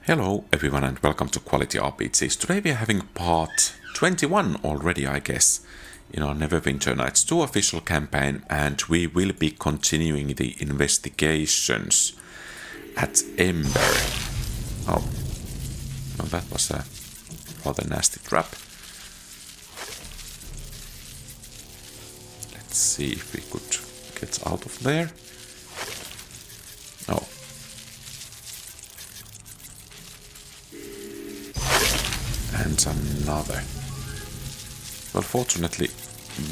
Hello everyone and welcome to QualityRPGs. Today we are having part 21 already, I guess, in our Neverwinter Nights 2 official campaign, and we will be continuing the investigations at Ember. Oh, well, that was a rather nasty trap. Let's see if we could get out of there. Oh. And another. Well, fortunately,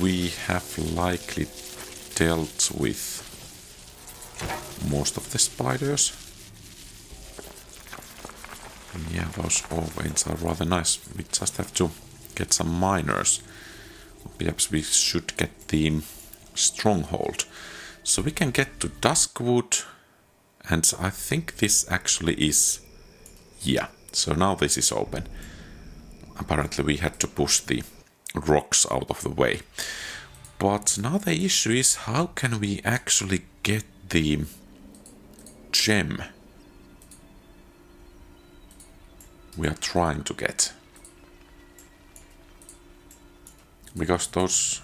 we have likely dealt with most of the spiders. Yeah, those veins are rather nice. We just have to get some miners. Perhaps we should get the stronghold. So we can get to Duskwood. And I think this actually is... Yeah, so now this is open. Apparently we had to push the rocks out of the way. But now the issue is, how can we actually get the gem we are trying to get? Because those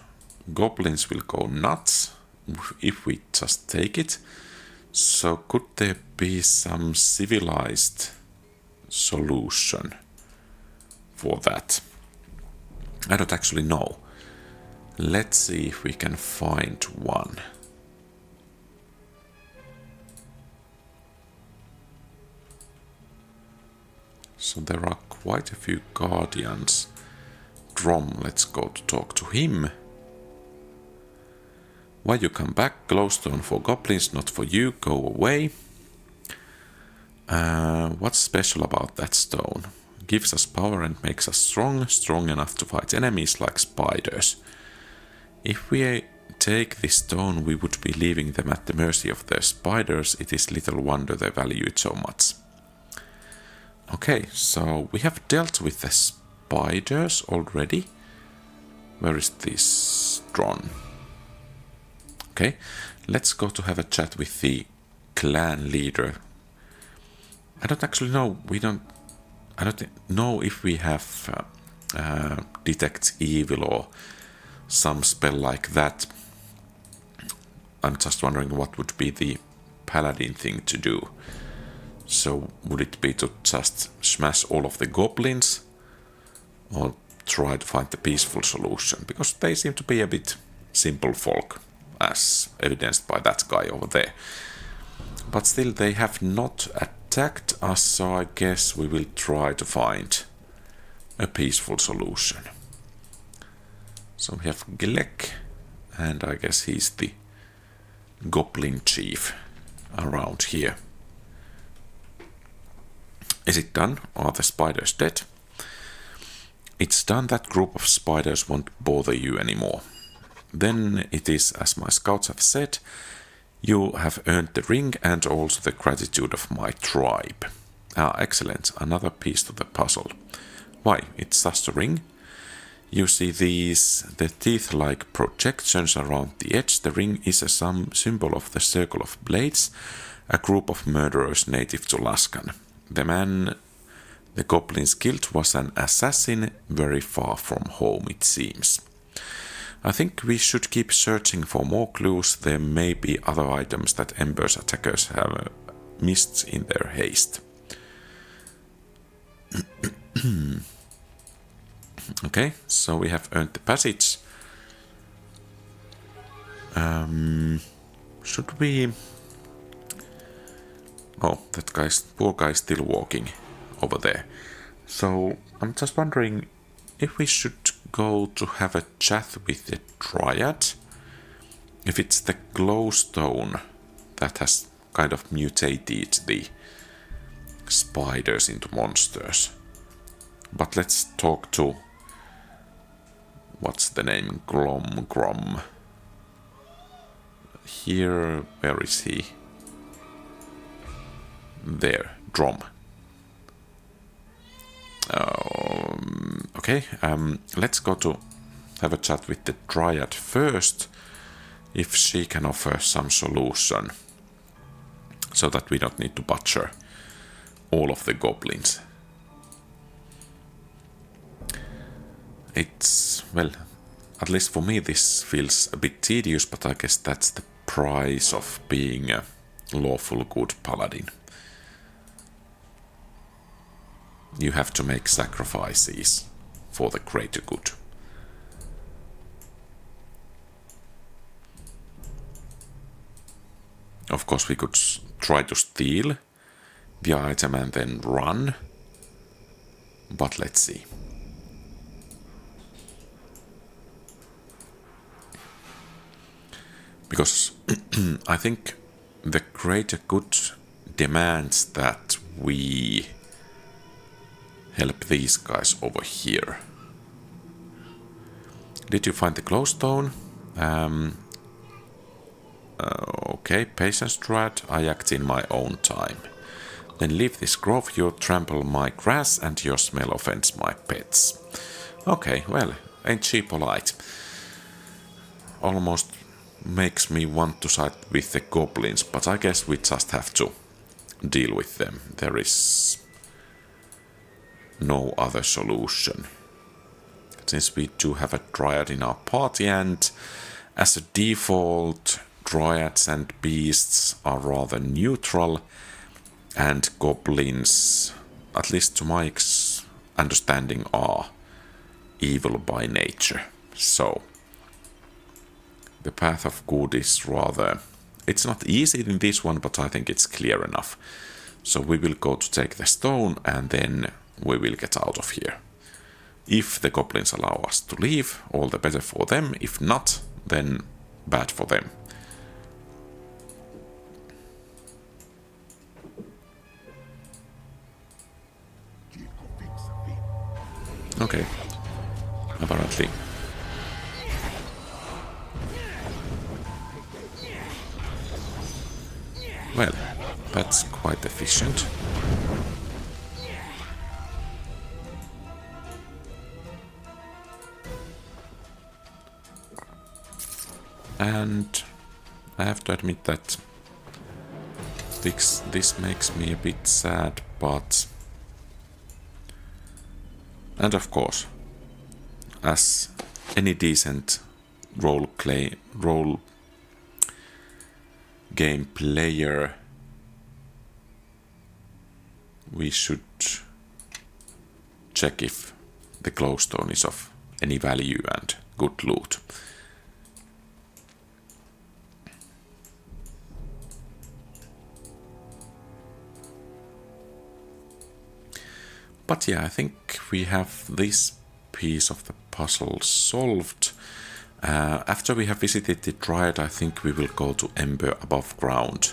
goblins will go nuts if we just take it. So could there be some civilized solution for that? I don't actually know. Let's see if we can find one. So there are quite a few guardians. Drom, let's go to talk to him. Why you come back? Glowstone for goblins, not for you. Go away. What's special about that stone? Gives us power and makes us strong enough to fight enemies like spiders. If we take this stone, we would be leaving them at the mercy of the spiders. It is little wonder they value it so much. Okay, so we have dealt with the spiders already. Where is this drone? Okay, let's go to have a chat with the clan leader. I don't actually know. I don't know if we have detect evil or some spell like that. I'm just wondering what would be the paladin thing to do. So would it be to just smash all of the goblins or try to find the peaceful solution? Because they seem to be a bit simple folk, as evidenced by that guy over there. But still, they have not attacked us, so I guess we will try to find a peaceful solution. So we have Glek, and I guess he's the goblin chief around here. Is it done? Are the spiders dead? It's done. That group of spiders won't bother you anymore. Then it is as my scouts have said. You have earned the ring and also the gratitude of my tribe. Ah, excellent. Another piece to the puzzle. Why? It's just a ring. You see the teeth-like projections around the edge. The ring is a symbol of the Circle of Blades, a group of murderers native to Laskan. The man the goblins killed was an assassin, very far from home, it seems. I think we should keep searching for more clues. There may be other items that Ember's attackers have missed in their haste. Okay, so we have earned the passage. Should we... Oh, that poor guy is still walking over there. So I'm just wondering if we should go to have a chat with the Dryad. If it's the Glowstone that has kind of mutated the spiders into monsters. But let's talk to... What's the name? Grom. Here, where is he? There, Drom. Okay, let's go to have a chat with the Dryad first, if she can offer some solution, so that we don't need to butcher all of the goblins. It's, well, at least for me this feels a bit tedious, but I guess that's the price of being a lawful good paladin. You have to make sacrifices for the greater good. Of course, we could try to steal the item and then run, but let's see. Because I think the greater good demands that we help these guys over here. Did you find the Glowstone? Okay, patience Druid, I act in my own time. Then leave this grove, you trample my grass, and your smell offends my pets. Okay, well, ain't she polite? Almost makes me want to side with the goblins, but I guess we just have to deal with them. There is no other solution. Since we do have a Dryad in our party, and as a default, Dryads and beasts are rather neutral, and goblins, at least to my understanding, are evil by nature. So the path of good is rather... It's not easy in this one, but I think it's clear enough. So we will go to take the stone, and then we will get out of here. If the goblins allow us to leave, all the better for them. If not, then bad for them. Okay. Apparently. Well, that's quite efficient. And I have to admit that this makes me a bit sad, but... And of course, as any decent role game player, we should check if the glowstone is of any value and good loot. But yeah, I think we have this piece of the puzzle solved. After we have visited the Dryad, I think we will go to Ember above ground.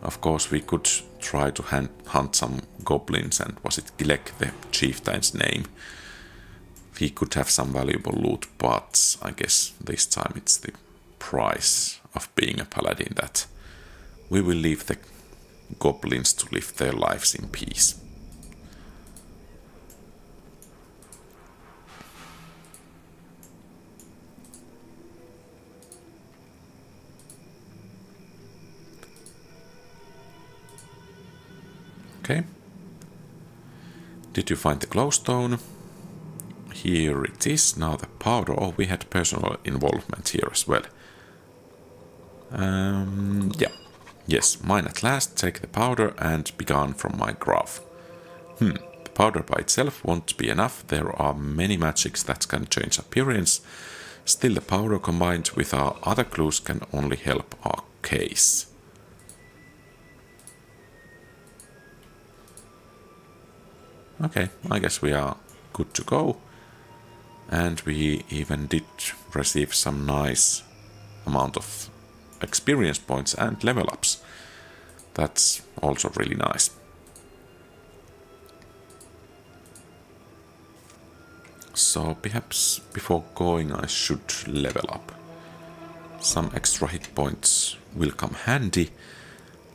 Of course, we could try to hunt some goblins, and was it Gilek, the chieftain's name? He could have some valuable loot, but I guess this time it's the price of being a paladin that we will leave the goblins to live their lives in peace. Okay. Did you find the glowstone? Here it is. Now the powder. Oh, we had personal involvement here as well. Yeah. Yes, mine at last. Take the powder and be gone from my grove. The powder by itself won't be enough. There are many magics that can change appearance. Still, the powder combined with our other clues can only help our case. Okay, I guess we are good to go. And we even did receive some nice amount of experience points and level ups. That's also really nice. So perhaps before going I should level up. Some extra hit points will come handy.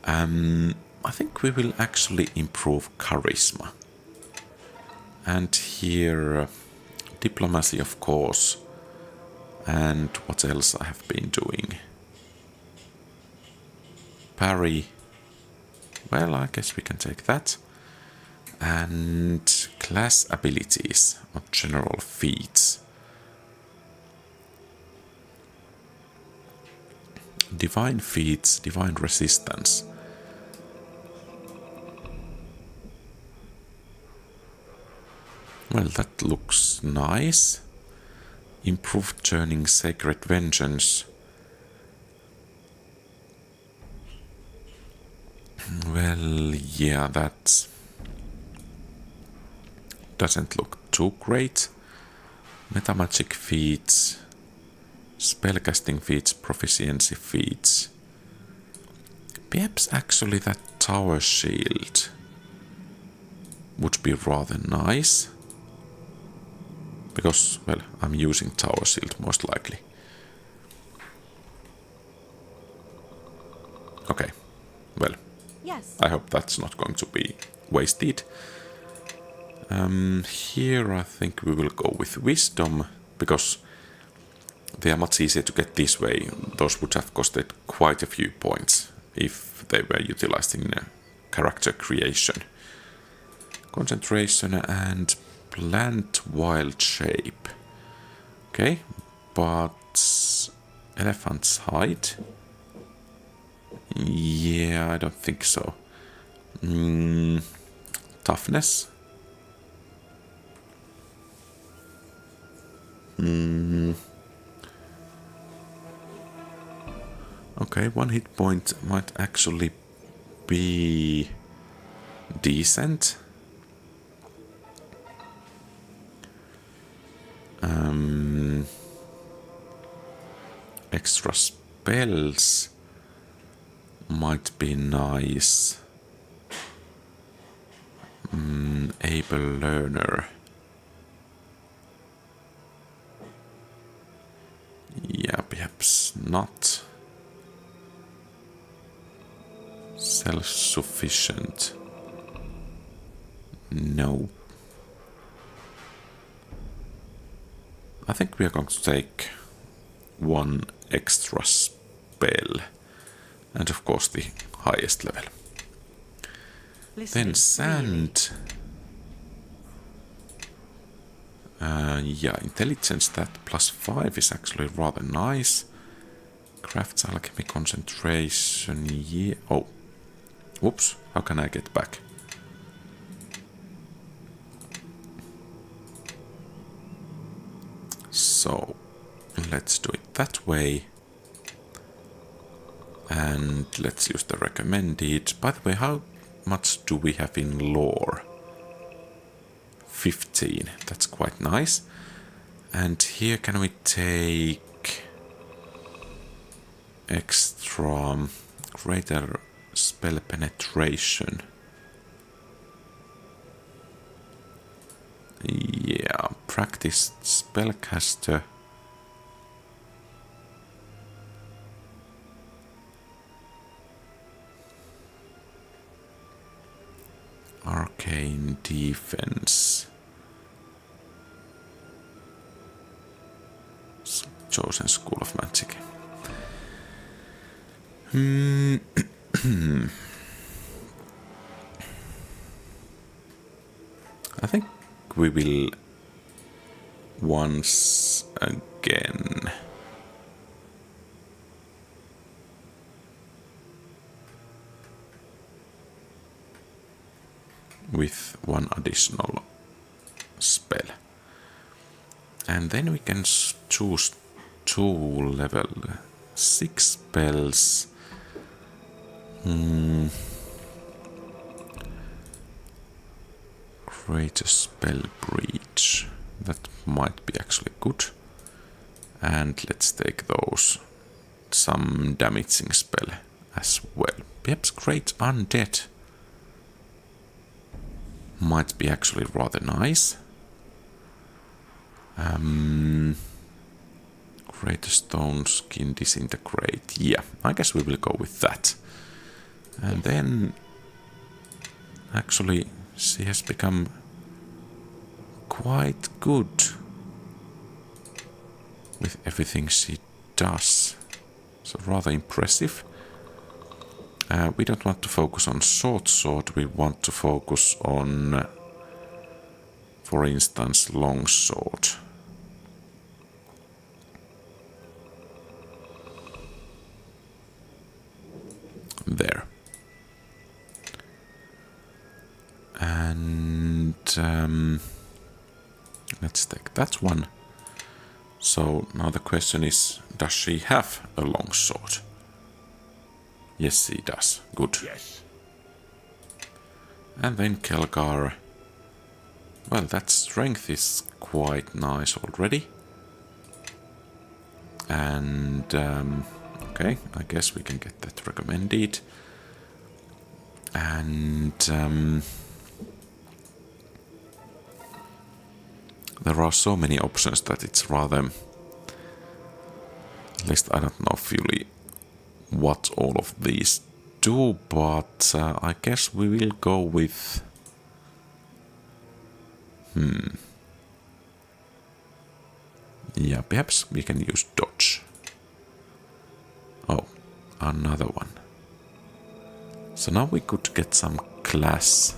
I think we will actually improve charisma. And here, diplomacy, of course. And what else I have been doing? Parry. Well, I guess we can take that. And class abilities or general feats. Divine feats, divine resistance. Well, that looks nice. Improved turning sacred vengeance. Well, yeah, that doesn't look too great. Metamagic feats, spellcasting feats, proficiency feats. Perhaps actually that tower shield would be rather nice. Because, well, I'm using tower shield most likely. Okay, well, Yes. I hope that's not going to be wasted. Here I think we will go with wisdom, because they are much easier to get this way. Those would have costed quite a few points if they were utilized in character creation. Concentration and plant wild shape. Okay, but elephant's hide? Yeah, I don't think so. Toughness? Okay, 1 hit point might actually be decent. Extra spells might be nice. Able learner. Yeah, perhaps not. Self-sufficient. No. I think we are going to take 1 extra spell. And of course the highest level. Then sand. Yeah, intelligence, that +5 is actually rather nice. Crafts, alchemy, concentration, yeah. Oh, whoops, how can I get back? So, let's do it that way. And let's use the recommended. By the way, how much do we have in lore? 15, that's quite nice. And here can we take extra greater spell penetration? Yeah, practiced spellcaster. Arcane defense. Chosen School of Magic. I think we will once again with 1 additional spell. And then we can choose 2 level 6 spells. Greater spell breach. That might be actually good. And let's take those. Some damaging spell as well. Perhaps great undead might be actually rather nice. Greater stone skin disintegrate. Yeah, I guess we will go with that. And then actually she has become quite good with everything she does. So rather impressive. We don't want to focus on short sword, we want to focus on, for instance, long sword. There. And let's take that one. So now the question is, does she have a long sword? Yes, she does. Good. Yes. And then Kelgar. Well, that strength is quite nice already. And okay, I guess we can get that recommended. And there are so many options that it's rather, at least I don't know fully what all of these do, but I guess we will go with yeah, perhaps we can use dodge. Oh, another one. So now we could get some class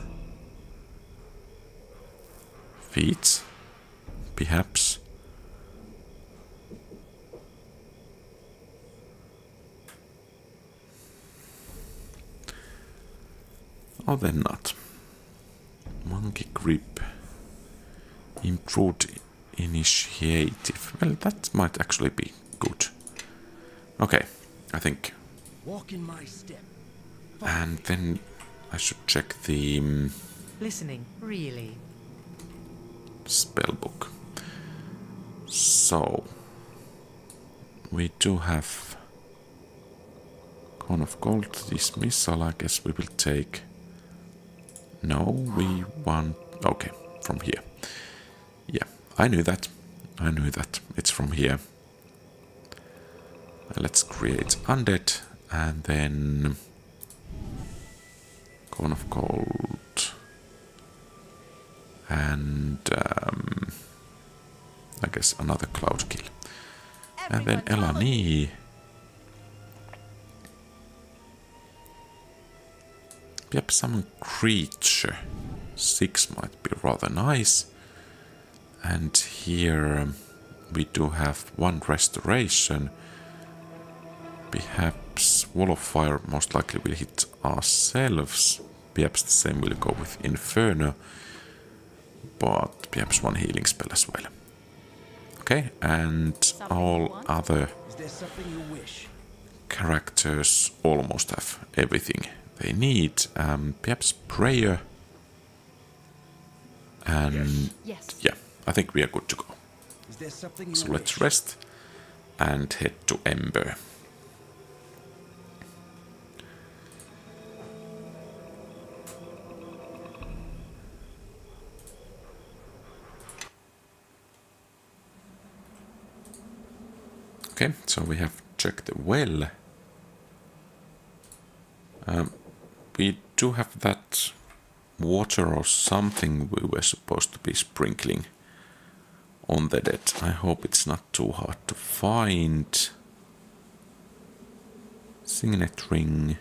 feats, perhaps. Or then not. Monkey grip. Improved initiative. Well, that might actually be good. Okay, I think. Walk in my step. And then I should check the Listening, really. spell book. So we do have Cone of Gold dismissal. I guess we will take. No, we want. Okay, from here. Yeah, I knew that. I knew that. It's from here. Let's create undead and then Cone of Gold and I guess another cloud kill. And then Elani. Yep, some creature. 6 might be rather nice. And here we do have 1 restoration. Perhaps Wall of Fire most likely will hit ourselves. Perhaps the same will go with Inferno. But perhaps 1 healing spell as well. Okay, and all other characters almost have everything they need. Perhaps prayer. And Yes. yeah, I think we are good to go. So let's rest and head to Ember. Okay, so we have checked the well. We do have that water or something we were supposed to be sprinkling on the dead. I hope it's not too hard to find. Signet ring.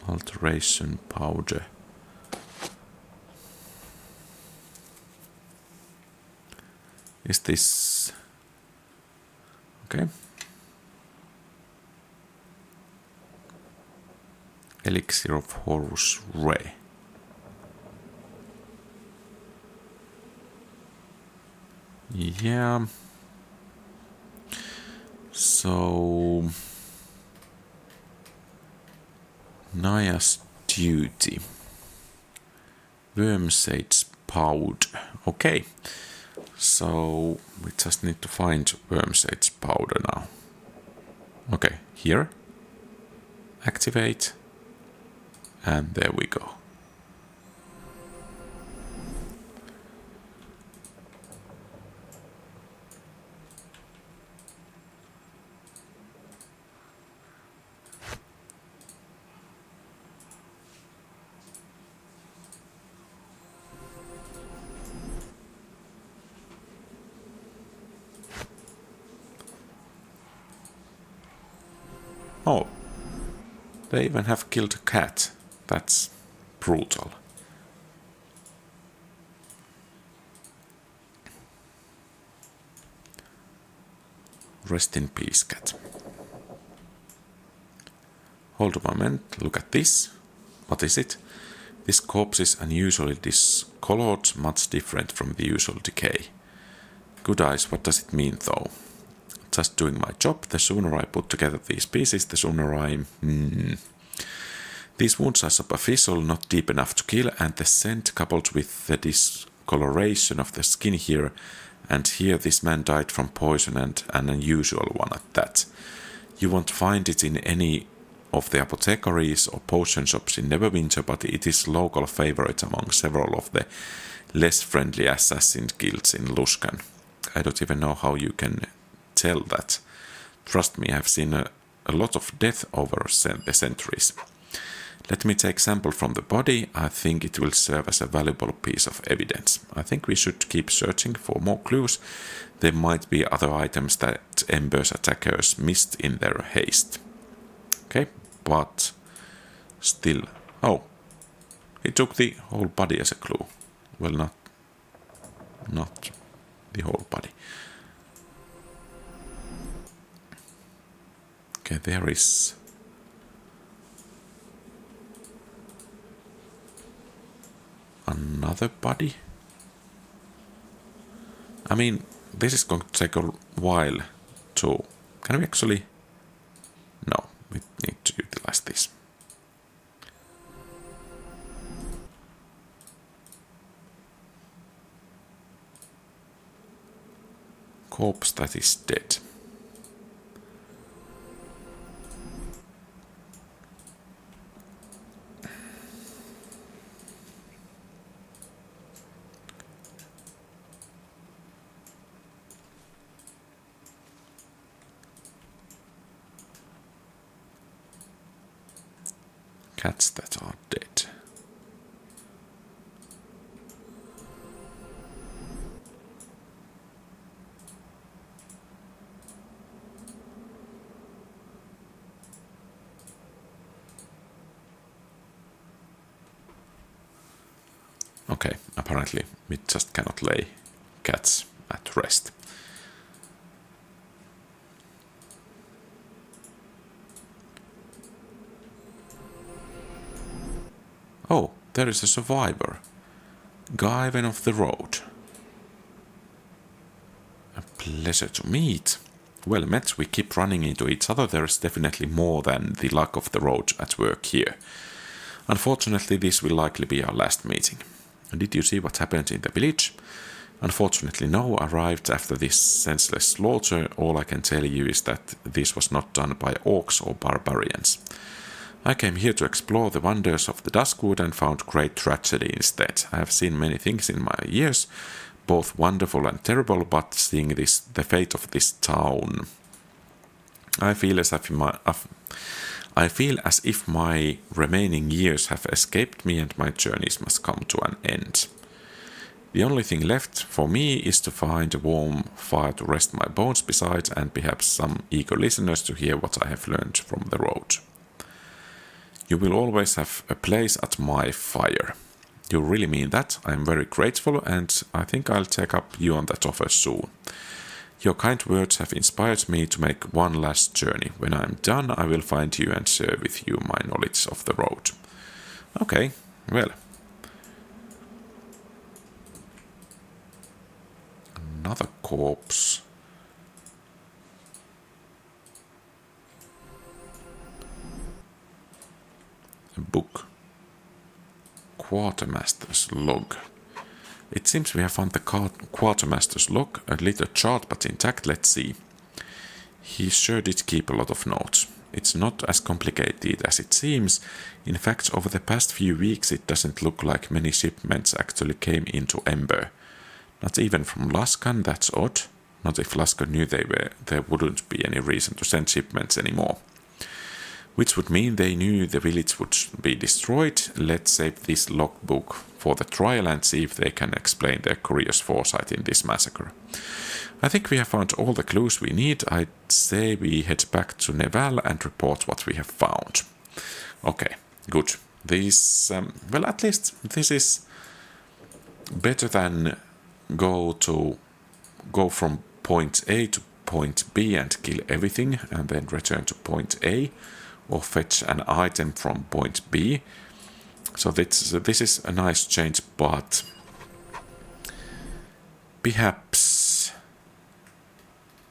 Alteration powder. Is this okay? Elixir of Horus Ray. Yeah. So Naya's duty. Wormsage powder. Okay. So we just need to find Wormsage powder now. Okay, here. Activate. And there we go. Oh, they even have killed a cat. That's brutal. Rest in peace, cat. Hold a moment, look at this. What is it? This corpse is unusually discolored, much different from the usual decay. Good eyes, what does it mean though? Just doing my job. The sooner I put together these pieces, the sooner I... These wounds are superficial, not deep enough to kill, and the scent coupled with the discoloration of the skin here, and here this man died from poison, and an unusual one at that. You won't find it in any of the apothecaries or potion shops in Neverwinter, but it is local favorite among several of the less friendly assassin guilds in Luskan. I don't even know how you can tell that. Trust me, I've seen a lot of death over the centuries. Let me take sample from the body. I think it will serve as a valuable piece of evidence. I think we should keep searching for more clues. There might be other items that Ember's attackers missed in their haste. Okay, but still... Oh, he took the whole body as a clue. Well, not the whole body. Okay, there is... another body? I mean, this is going to take a while to... Can we actually... No, we need to utilize this. Corpse that is dead. Cats that are dead. Okay, apparently we just cannot lay cats at rest. Oh, there is a survivor. Gaiven of the Road. A pleasure to meet. Well met, we keep running into each other. There is definitely more than the luck of the road at work here. Unfortunately, this will likely be our last meeting. Did you see what happened in the village? Unfortunately, no. Arrived after this senseless slaughter. All I can tell you is that this was not done by orcs or barbarians. I came here to explore the wonders of the Duskwood and found great tragedy instead. I have seen many things in my years, both wonderful and terrible, but seeing the fate of this town, I feel as if my remaining years have escaped me and my journeys must come to an end. The only thing left for me is to find a warm fire to rest my bones beside, and perhaps some eager listeners to hear what I have learned from the road. You will always have a place at my fire. You really mean that? I am very grateful, and I think I'll take up you on that offer soon. Your kind words have inspired me to make one last journey. When I am done, I will find you and share with you my knowledge of the road. Okay, well. Another corpse. A book. Quartermaster's log. It seems we have found the quartermaster's log, a little chart but intact. Let's see. He sure did keep a lot of notes. It's not as complicated as it seems. In fact, over the past few weeks it doesn't look like many shipments actually came into Ember. Not even from Luskan, that's odd. Not if Luskan knew there wouldn't be any reason to send shipments anymore. which would mean they knew the village would be destroyed. Let's save this logbook for the trial and see if they can explain their curious foresight in this massacre. I think we have found all the clues we need. I'd say we head back to Neval and report what we have found. Okay, good. This, well, at least this is better than go from point A to point B and kill everything and then return to point A, or fetch an item from point B. So this is a nice change, but perhaps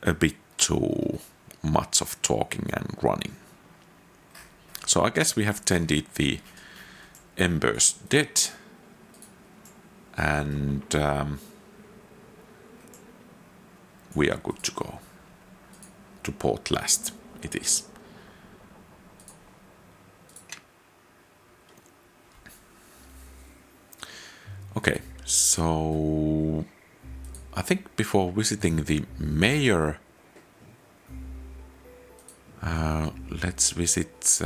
a bit too much of talking and running. So I guess we have tended the Ember's dead, and we are good to go. To Port Llast it is. Okay, so I think before visiting the mayor, let's visit,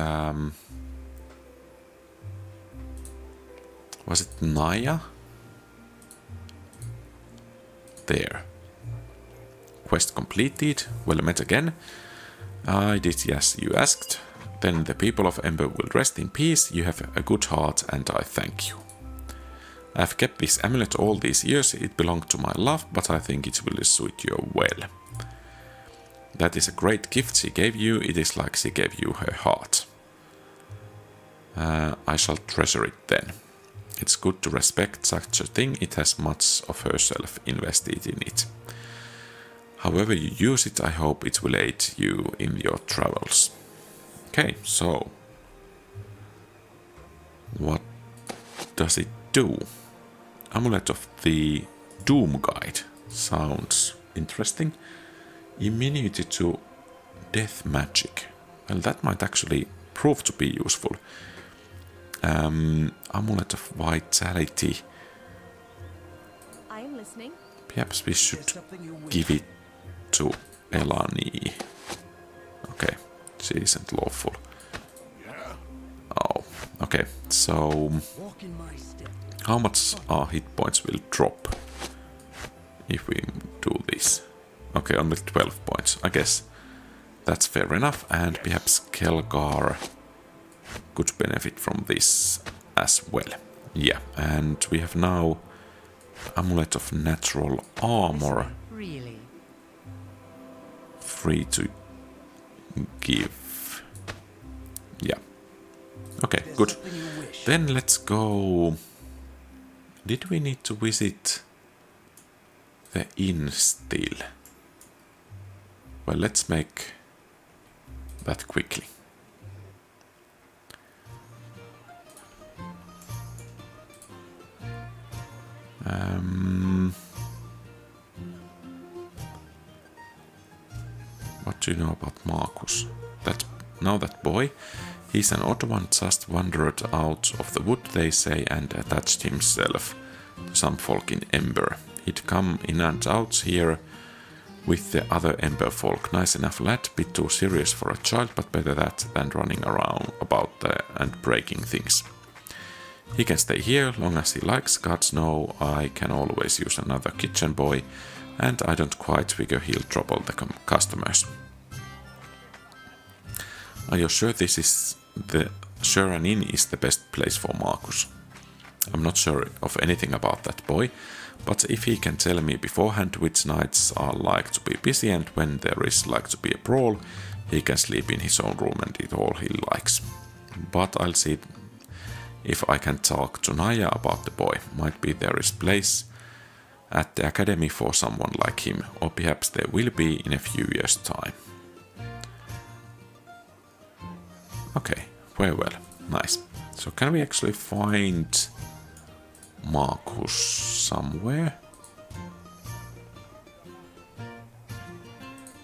was it Naya? There. Quest completed. Well met again. I did as you asked. Then the people of Ember will rest in peace. You have a good heart and I thank you. I've kept this amulet all these years. It belonged to my love, but I think it will suit you well. That is a great gift she gave you. It is like she gave you her heart. I shall treasure it then. It's good to respect such a thing. It has much of herself invested in it. However you use it, I hope it will aid you in your travels. Okay, so what does it do? Amulet of the Doom Guide. Sounds interesting. Immunity to death magic. Well, that might actually prove to be useful. Amulet of Vitality. I am listening. Perhaps we should give it to Elani. Okay, she isn't lawful. Oh, okay, so how much our hit points will drop if we do this? Okay, only 12 points. I guess that's fair enough, and perhaps Kelgar could benefit from this as well. Yeah, and we have now Amulet of Natural Armor. Really? Free to give. Yeah. Okay, good. Then let's go. Did we need to visit the inn still? Well, let's make that quickly. What do you know about Marcus? Now that boy, he's an odd one, just wandered out of the wood, they say, and attached himself to some folk in Ember. He'd come in and out here with the other Ember folk. Nice enough lad, bit too serious for a child, but better that than running around about and breaking things. He can stay here long as he likes. Gods know I can always use another kitchen boy, and I don't quite figure he'll trouble the customers. Are you sure this is sure an inn is the best place for Marcus? I'm not sure of anything about that boy, but if he can tell me beforehand which nights are like to be busy and when there is like to be a brawl, he can sleep in his own room and eat all he likes. But I'll see if I can talk to Naya about the boy. Might be there is place at the academy for someone like him, or perhaps there will be in a few years' time. Okay, very well, nice. So can we actually find Marcus somewhere?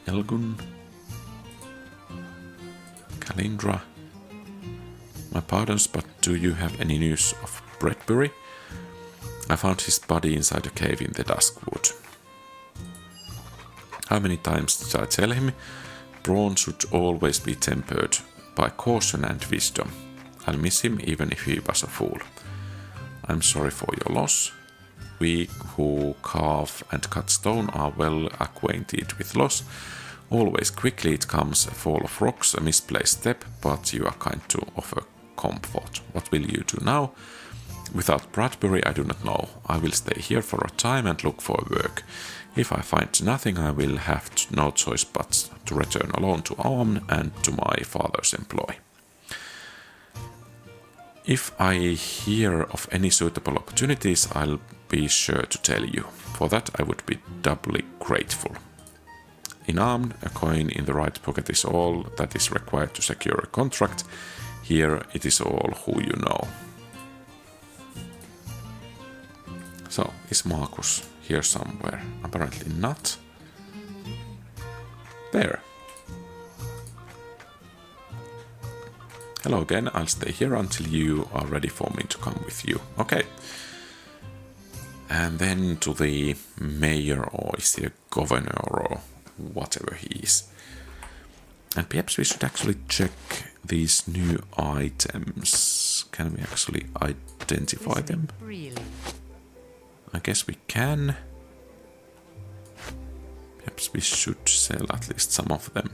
Elgun? Kalindra? My pardons, but do you have any news of Bradbury? I found his body inside a cave in the Duskwood. How many times did I tell him? Brawn should always be tempered by caution and wisdom. I'll miss him even if he was a fool. I'm sorry for your loss. We who carve and cut stone are well acquainted with loss. Always quickly it comes, a fall of rocks, a misplaced step, but you are kind to offer comfort. What will you do now? Without Bradbury, I do not know. I will stay here for a time and look for work. If I find nothing, I will have no choice but to return alone to Arm and to my father's employ. If I hear of any suitable opportunities, I'll be sure to tell you. For that, I would be doubly grateful. In Arm, a coin in the right pocket is all that is required to secure a contract. Here, it is all who you know. So, is Markus here somewhere? Apparently not. There. Hello again, I'll stay here until you are ready for me to come with you. Okay. And then to the mayor, or is he a governor, or whatever he is. And perhaps we should actually check these new items. Can we actually identify them? Really? I guess we can. Perhaps we should sell at least some of them.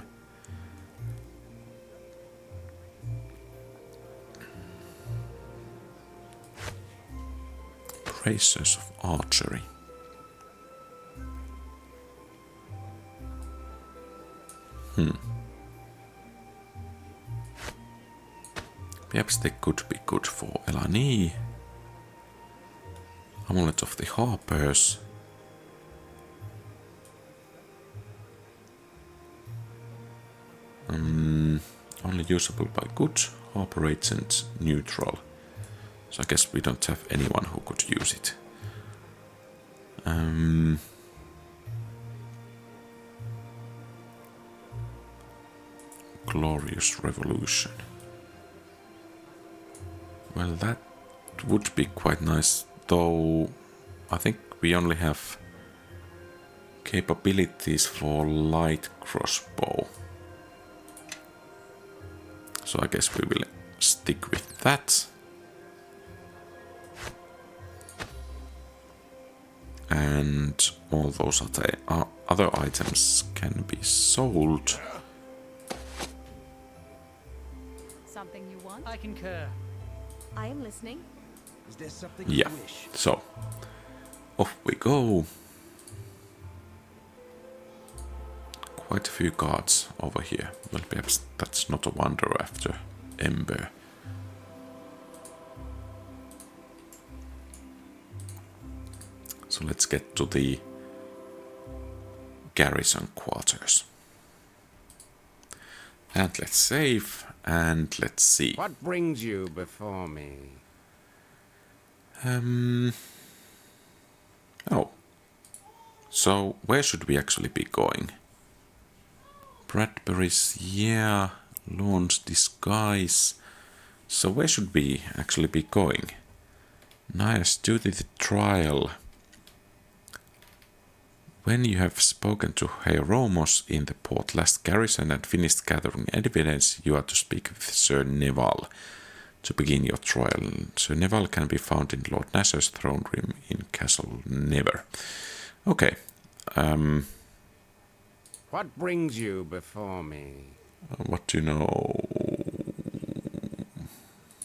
Bracers of archery. Perhaps they could be good for Elani. Amulet of the Harpers. Only usable by good, Harper agent, neutral. So I guess we don't have anyone who could use it. Glorious Revolution. Well, that would be quite nice, though I think we only have capabilities for light crossbow. So I guess we will stick with that. And all those other items can be sold. Something you want? I concur. I am listening. Is there something Yeah, you wish? so off we go. Quite a few guards over here. Well, perhaps that's not a wonder after Ember. So let's get to the garrison quarters. And let's save, and let's see. What brings you before me? Oh. So, where should we actually be going? Bradbury's, yeah. Launch disguise. So, where should we actually be going? Nice, do the trial. When you have spoken to Hieromos in the Port Llast garrison and finished gathering evidence, you are to speak with Sir Neval to begin your trial. Sir Neval can be found in Lord Nasser's throne room in Castle Never. Okay. What brings you before me? What do you know?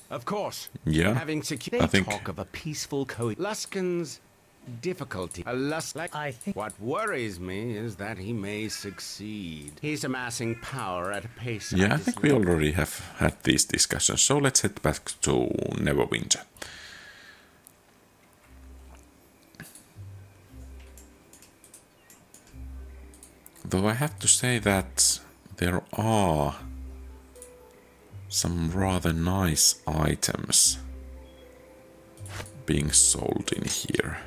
Of course. Yeah, Having secured I think. Talk of a peaceful Luskin's difficulty. A Lust like I think. what worries me is that he may succeed. He's amassing power at a pace. Yeah, I think we already have had these discussions. So let's head back to Neverwinter. Though I have to say that there are some rather nice items being sold in here.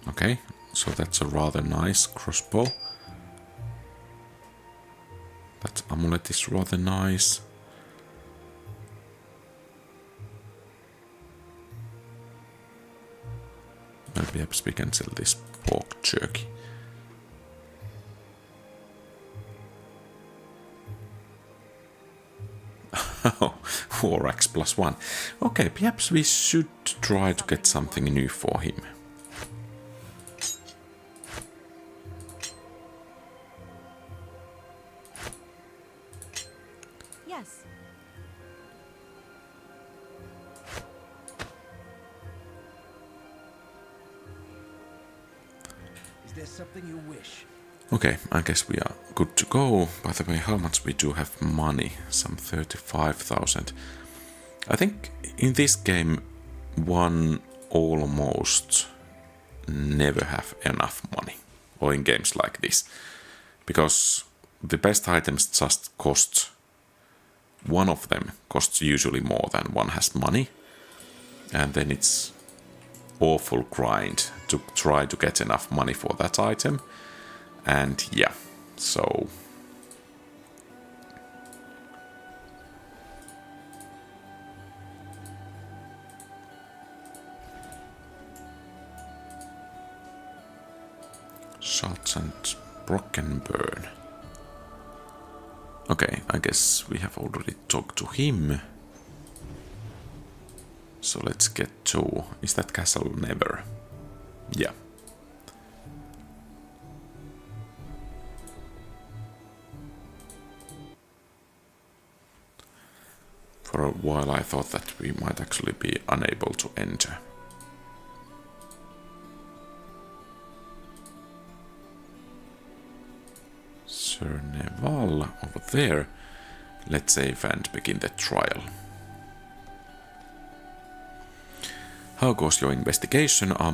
Okay, so that's a rather nice crossbow. amulet is rather nice. And perhaps we can sell this pork jerky. War axe +1. Okay, perhaps we should try to get something new for him. Yes. Is there something you wish? Okay, I guess we are good to go. By the way, how much we do have money? Some 35,000. I think in this game one almost never have enough money. Or in games like this. Because the best items just cost... One of them costs usually more than one has money. And then it's awful grind to try to get enough money for that item. And yeah, so... Shots and broken burn. Okay, I guess we have already talked to him. So let's get to... Is that castle Never? Yeah. For a while I thought that we might actually be unable to enter. Sir Neval over there. Let's save and begin the trial. How goes your investigation? Our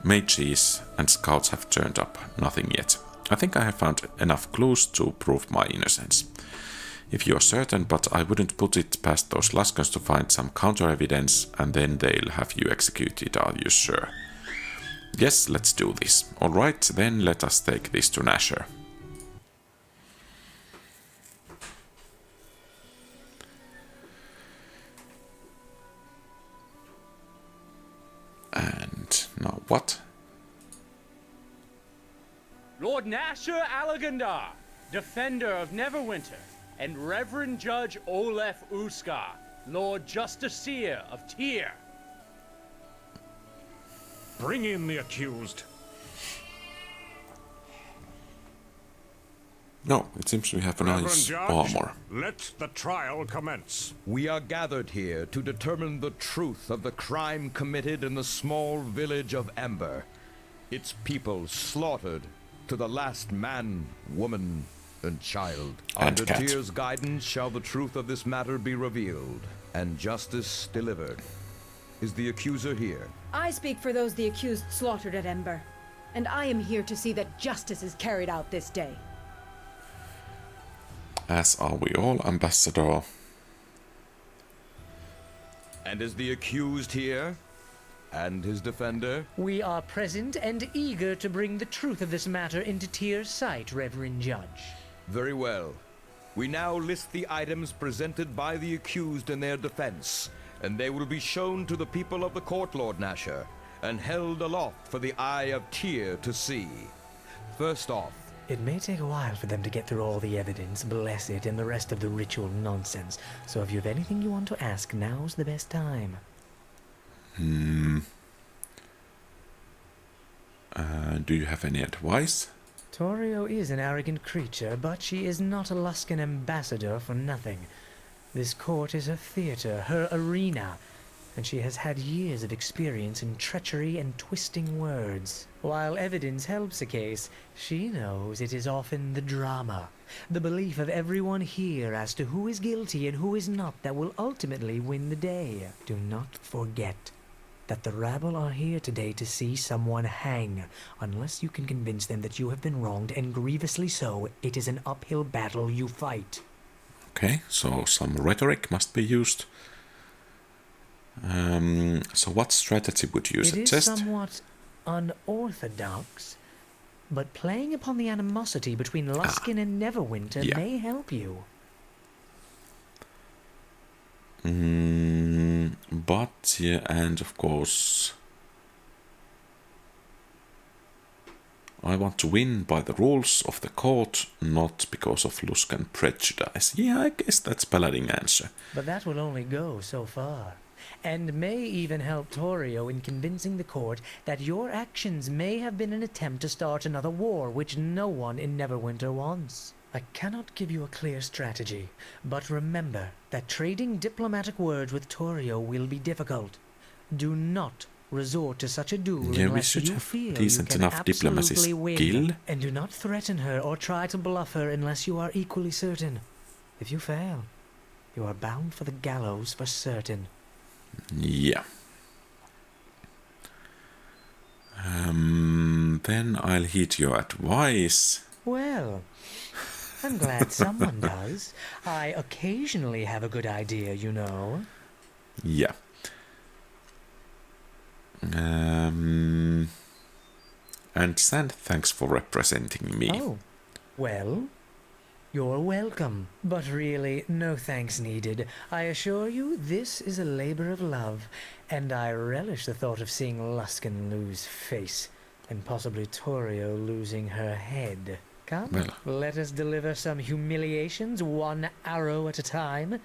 mages and scouts have turned up. Nothing yet. I think I have found enough clues to prove my innocence. If you are certain, but I wouldn't put it past those Laskans to find some counter-evidence and then they'll have you executed, are you sure? Yes, let's do this. Alright, then let us take this to Nashor. And now what? Lord Nashor Alagandar, Defender of Neverwinter, and Reverend Judge Olef Uskar, Lord Justiciar of Tyr. Bring in the accused. No, it seems we have a nice armor. Let the trial commence. We are gathered here to determine the truth of the crime committed in the small village of Ember. Its people slaughtered to the last man, woman, and child. And Under cat. Tyr's guidance shall the truth of this matter be revealed, and justice delivered. Is the accuser here? I speak for those the accused slaughtered at Ember, and I am here to see that justice is carried out this day. As are we all, Ambassador. And is the accused here? And his defender? We are present and eager to bring the truth of this matter into Tyr's sight, Reverend Judge. Very well. We now list the items presented by the accused in their defense, and they will be shown to the people of the court, Lord Nashor, and held aloft for the eye of Tyr to see. First off, It may take a while for them to get through all the evidence, bless it, and the rest of the ritual nonsense. So if you have anything you want to ask, now's the best time. Do you have any advice? Torio is an arrogant creature, but she is not a Luskan ambassador for nothing. This court is her theater, her arena, and she has had years of experience in treachery and twisting words. While evidence helps a case, she knows it is often the drama, the belief of everyone here as to who is guilty and who is not that will ultimately win the day. Do not forget that the rabble are here today to see someone hang. Unless you can convince them that you have been wronged, and grievously so, it is an uphill battle you fight. Okay, so some rhetoric must be used. So what strategy would you It is suggest? somewhat unorthodox, but playing upon the animosity between Luskin and Neverwinter yeah. may help you. But, yeah, and of course, I want to win by the rules of the court, not because of Luskan prejudice. Yeah, I guess that's Paladin answer. But that will only go so far, and may even help Torio in convincing the court that your actions may have been an attempt to start another war which no one in Neverwinter wants. I cannot give you a clear strategy, but remember that trading diplomatic words with Torio will be difficult. Do not resort to such a duel Yeah, we unless should you have feel decent you can enough diplomacy absolutely win. skill. And do not threaten her or try to bluff her unless you are equally certain. If you fail, you are bound for the gallows for certain. Yeah. Then I'll heed your advice. Well, I'm glad someone does. I occasionally have a good idea, you know. Yeah. And Sand, thanks for representing me. Oh, well, you're welcome. But really, no thanks needed. I assure you, this is a labor of love, and I relish the thought of seeing Luskin lose face, and possibly Torio losing her head. Come, Well, let us deliver some humiliations, one arrow at a time.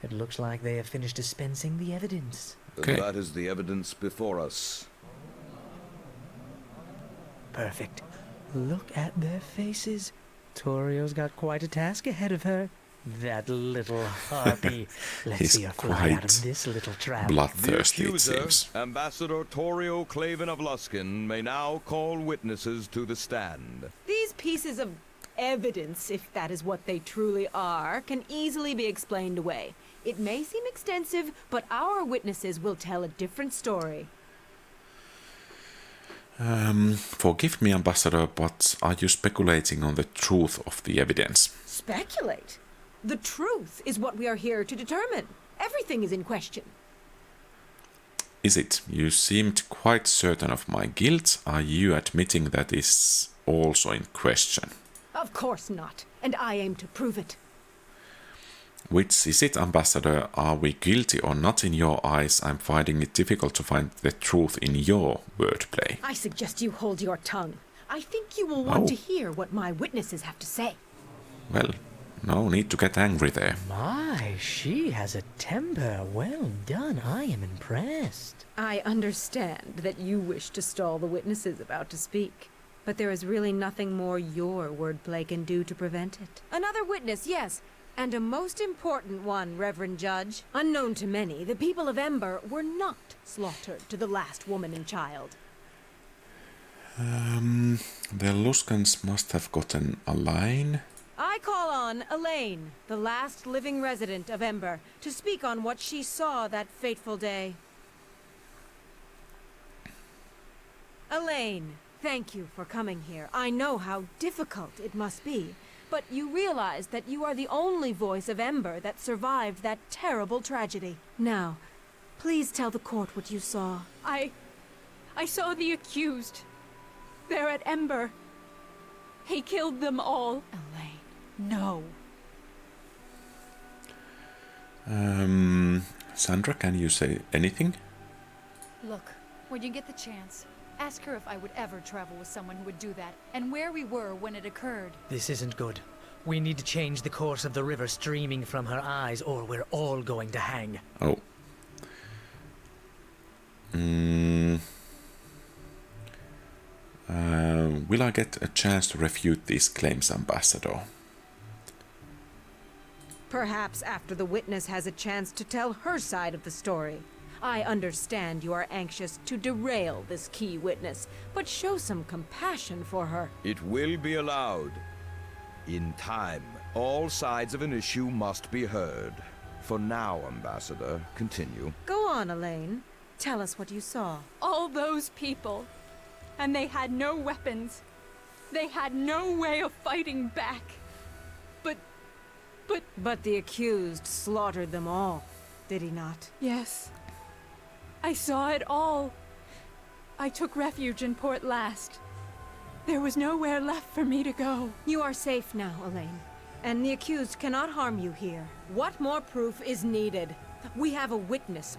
It looks like they have finished dispensing the evidence. Okay. That is the evidence before us. Perfect. Look at their faces. Torio's got quite a task ahead of her. That little harpy. Let's He's see her fly out quite of this little trap. bloodthirsty, The it accuser, seems. Ambassador Torio Claven of Luskin, may now call witnesses to the stand. These pieces of evidence, if that is what they truly are, can easily be explained away. It may seem extensive, but our witnesses will tell a different story. Forgive me, Ambassador, but are you speculating on the truth of the evidence? Speculate. The truth is what we are here to determine. Everything is in question. Is it? You seemed quite certain of my guilt. Are you admitting that is also in question? Of course not. And I aim to prove it. Which is it, Ambassador? Are we guilty or not in your eyes? I'm finding it difficult to find the truth in your wordplay. I suggest you hold your tongue. I think you will want Oh. to hear what my witnesses have to say. Well, no need to get angry there. My, she has a temper. Well done. I am impressed. I understand that you wish to stall the witnesses about to speak, but there is really nothing more your wordplay can do to prevent it. Another witness, yes, and a most important one, Reverend Judge. Unknown to many, the people of Ember were not slaughtered to the last woman and child. The Luskans must have gotten a line. I call on Elaine, the last living resident of Ember, to speak on what she saw that fateful day. Elaine, thank you for coming here. I know how difficult it must be, but you realize that you are the only voice of Ember that survived that terrible tragedy. Now, please tell the court what you saw. I saw the accused. They're at Ember. He killed them all. Elaine. No. Sandra, can you say anything? Look, when you get the chance, ask her if I would ever travel with someone who would do that, and where we were when it occurred. This isn't good. We need to change the course of the river streaming from her eyes, or we're all going to hang. Oh. Will I get a chance to refute these claims, Ambassador? Perhaps after the witness has a chance to tell her side of the story. I understand you are anxious to derail this key witness, but show some compassion for her. It will be allowed. In time, all sides of an issue must be heard. For now, Ambassador, continue. Go on, Elaine. Tell us what you saw. All those people. And they had no weapons. They had no way of fighting back. But the accused slaughtered them all, did he not? Yes. I saw it all. I took refuge in Port Llast. There was nowhere left for me to go. You are safe now, Elaine. And the accused cannot harm you here. What more proof is needed? We have a witness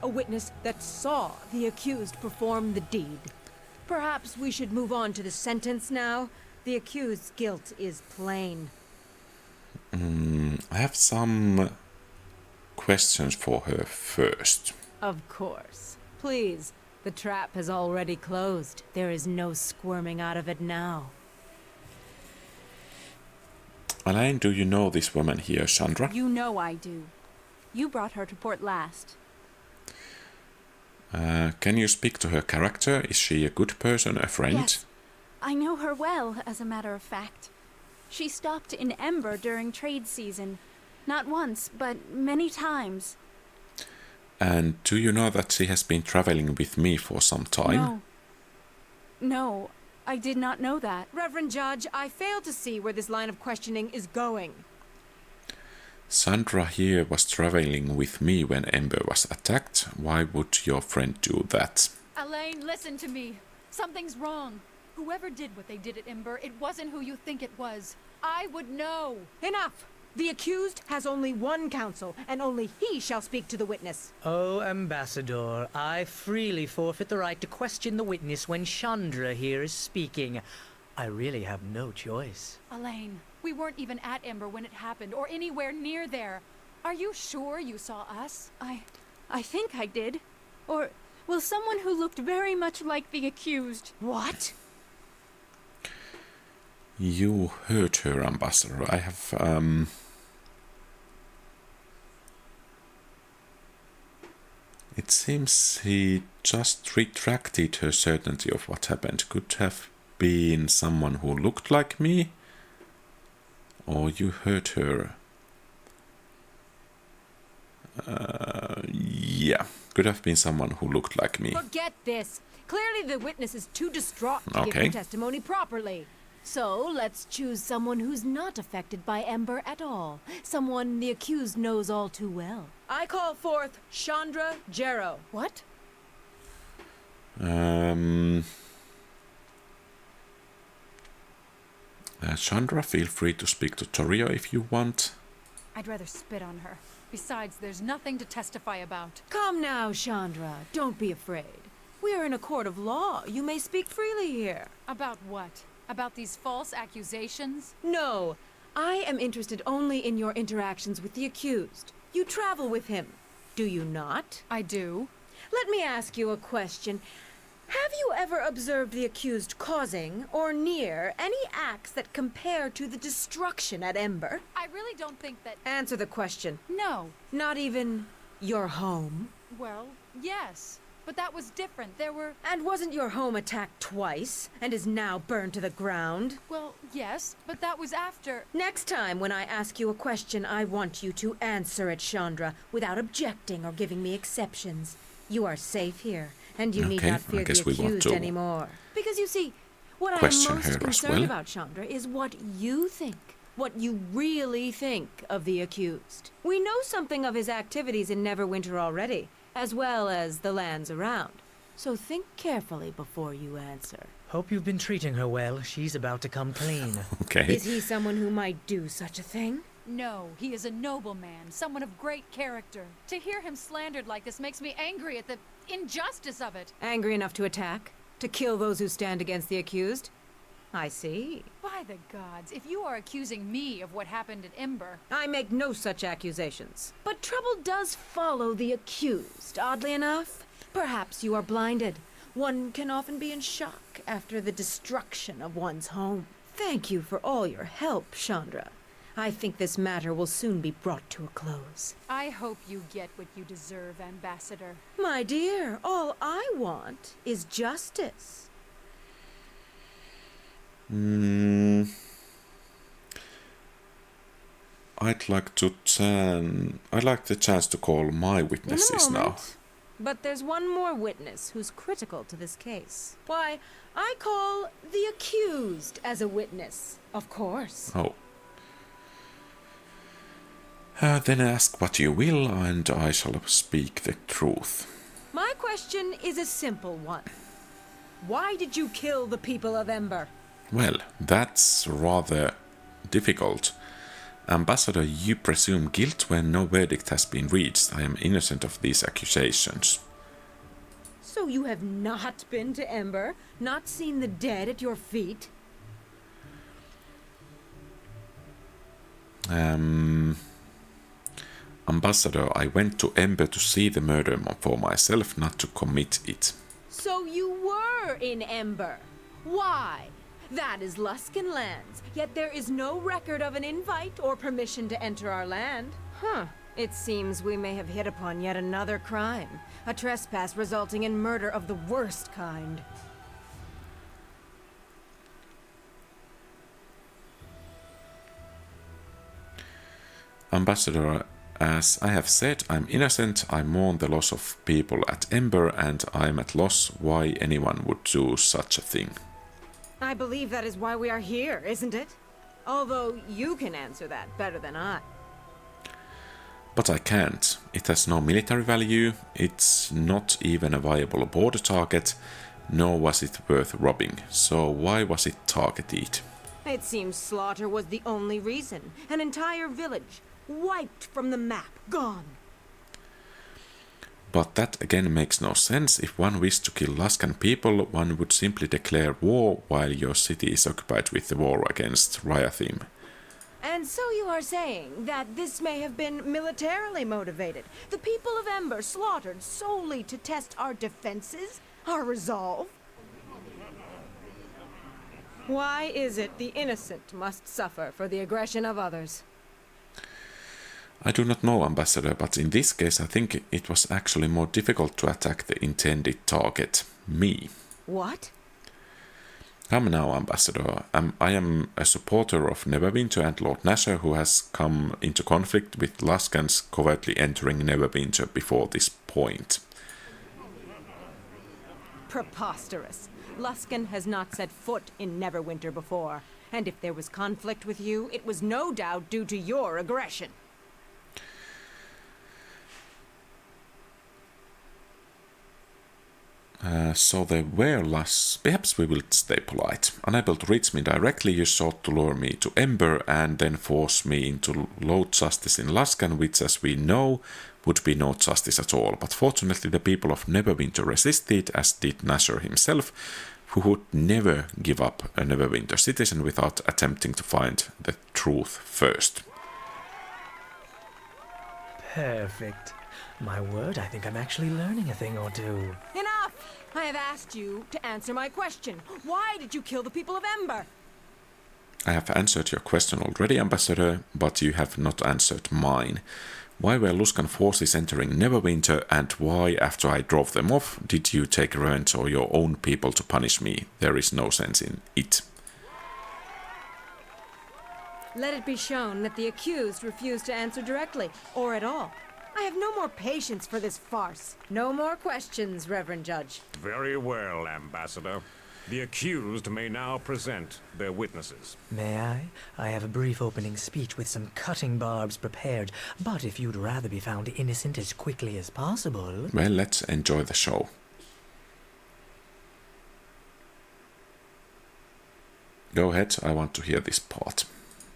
that saw the accused perform the deed. Perhaps we should move on to the sentence now. The accused's guilt is plain. I have some questions for her first. Of course. Please, the trap has already closed. There is no squirming out of it now. Elaine, do you know this woman here, Chandra? You know I do. You brought her to Port Llast. Can you speak to her character? Is she a good person, a friend? Yes. I know her well, as a matter of fact. She stopped in Ember during trade season. Not once, but many times. And do you know that she has been traveling with me for some time? No, I did not know that. Reverend Judge, I fail to see where this line of questioning is going. Sandra here was traveling with me when Ember was attacked. Why would your friend do that? Elaine, listen to me. Something's wrong. Whoever did what they did at Ember, it wasn't who you think it was. I would know. Enough! The accused has only one counsel, and only he shall speak to the witness. Oh, Ambassador, I freely forfeit the right to question the witness when Chandra here is speaking. I really have no choice. Elaine, we weren't even at Ember when it happened, or anywhere near there. Are you sure you saw us? I think I did. Or, well, someone who looked very much like the accused. What? You heard her, Ambassador. I have, It seems he just retracted her certainty of what happened. Could have been someone who looked like me? Or you heard her? Yeah, could have been someone who looked like me. Forget this. Clearly the witness is too distraught to give her testimony properly. So let's choose someone who's not affected by Ember at all. Someone the accused knows all too well. I call forth Chandra Jarrow. What? Chandra, feel free to speak to Torio if you want. I'd rather spit on her. Besides, there's nothing to testify about. Come now, Chandra. Don't be afraid. We are in a court of law. You may speak freely here. About what? About these false accusations? No. I am interested only in your interactions with the accused. You travel with him, do you not? I do. Let me ask you a question. Have you ever observed the accused causing, or near, any acts that compare to the destruction at Ember? I really don't think that... Answer the question. No. Not even your home? Well, yes. But that was different. There were... And wasn't your home attacked twice, and is now burned to the ground? Well, yes, but that was after... Next time when I ask you a question, I want you to answer it, Chandra, without objecting or giving me exceptions. You are safe here, and you need not fear the accused anymore. Because you see, what I am most concerned about, Chandra, is what you think. What you really think of the accused. We know something of his activities in Neverwinter already, as well as the lands around. So think carefully before you answer. Hope you've been treating her well. She's about to come clean. Okay. Is he someone who might do such a thing? No, he is a noble man, someone of great character. To hear him slandered like this makes me angry at the injustice of it. Angry enough to attack? To kill those who stand against the accused? I see. By the gods, if you are accusing me of what happened at Ember... I make no such accusations. But trouble does follow the accused, oddly enough. Perhaps you are blinded. One can often be in shock after the destruction of one's home. Thank you for all your help, Chandra. I think this matter will soon be brought to a close. I hope you get what you deserve, Ambassador. My dear, all I want is justice. I'd like the chance to call my witnesses now. But there's one more witness who's critical to this case. Why, I call the accused as a witness, of course. Oh. Then ask what you will, and I shall speak the truth. My question is a simple one. Why did you kill the people of Ember? Well, that's rather difficult. Ambassador, you presume guilt when no verdict has been reached. I am innocent of these accusations. So you have not been to Ember? Not seen the dead at your feet? Ambassador, I went to Ember to see the murder for myself, not to commit it. So you were in Ember? Why? That is Luskan lands, yet there is no record of an invite or permission to enter our land. Huh. It seems we may have hit upon yet another crime. A trespass resulting in murder of the worst kind. Ambassador, as I have said, I'm innocent. I mourn the loss of people at Ember, and I'm at loss why anyone would do such a thing. I believe that is why we are here, isn't it? Although you can answer that better than I. But I can't. It has no military value, it's not even a viable border target, nor was it worth robbing. So why was it targeted? It seems slaughter was the only reason. An entire village, wiped from the map, gone. But that again makes no sense. If one wished to kill Luskan people, one would simply declare war while your city is occupied with the war against Ryathim. And so you are saying that this may have been militarily motivated. The people of Ember slaughtered solely to test our defenses, our resolve? Why is it the innocent must suffer for the aggression of others? I do not know, Ambassador, but in this case I think it was actually more difficult to attack the intended target, me. What? Come now, Ambassador. I am a supporter of Neverwinter and Lord Nasher, who has come into conflict with Luskans covertly entering Neverwinter before this point. Preposterous. Luskan has not set foot in Neverwinter before, and if there was conflict with you, it was no doubt due to your aggression. So they were Lusts. Perhaps we will stay polite. Unable to reach me directly, you sought to lure me to Ember and then force me into low justice in Luskan, which, as we know, would be no justice at all. But fortunately the people of Neverwinter resisted, as did Nasher himself, who would never give up a Neverwinter citizen without attempting to find the truth first. Perfect. My word, I think I'm actually learning a thing or two. Enough! I have asked you to answer my question. Why did you kill the people of Ember? I have answered your question already, Ambassador, but you have not answered mine. Why were Luskan forces entering Neverwinter, and why, after I drove them off, did you take revenge on your own people to punish me? There is no sense in it. Let it be shown that the accused refused to answer directly, or at all. I have no more patience for this farce. No more questions, Reverend Judge. Very well, Ambassador. The accused may now present their witnesses. May I? I have a brief opening speech with some cutting barbs prepared, but if you'd rather be found innocent as quickly as possible... Well, let's enjoy the show. Go ahead, I want to hear this part.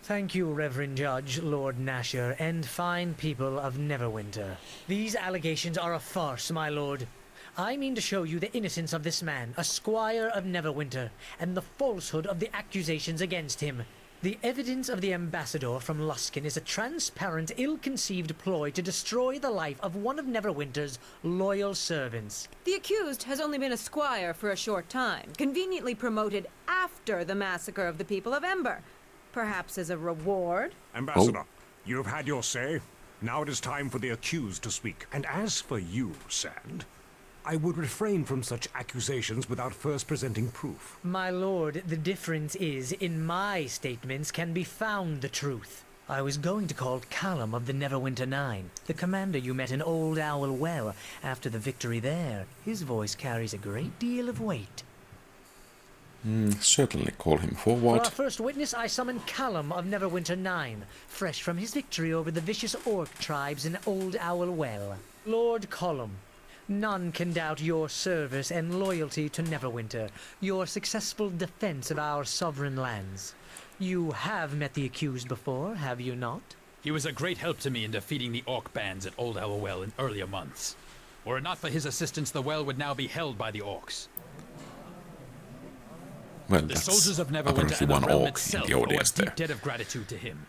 Thank you, Reverend Judge, Lord Nasher, and fine people of Neverwinter. These allegations are a farce, my lord. I mean to show you the innocence of this man, a squire of Neverwinter, and the falsehood of the accusations against him. The evidence of the ambassador from Luskan is a transparent, ill-conceived ploy to destroy the life of one of Neverwinter's loyal servants. The accused has only been a squire for a short time, conveniently promoted after the massacre of the people of Ember. Perhaps as a reward? Ambassador, you have had your say. Now it is time for the accused to speak. And as for you, Sand, I would refrain from such accusations without first presenting proof. My lord, the difference is, in my statements can be found the truth. I was going to call Callum of the Neverwinter Nine, the commander you met in Old Owl Well after the victory there. His voice carries a great deal of weight. Certainly call him For forward. our first witness, I summon Callum of Neverwinter Nine, fresh from his victory over the vicious orc tribes in Old Owl Well. Lord Callum, None can doubt your service and loyalty to Neverwinter, your successful defense of our sovereign lands. You have met the accused before, have you not? He was a great help to me in defeating the orc bands at Old Elwell in earlier months. Were it not for his assistance, the well would now be held by the orcs. Well, The that's soldiers of Neverwinter apparently and the one realm orc in itself the owe a audience deep there. debt of gratitude to him.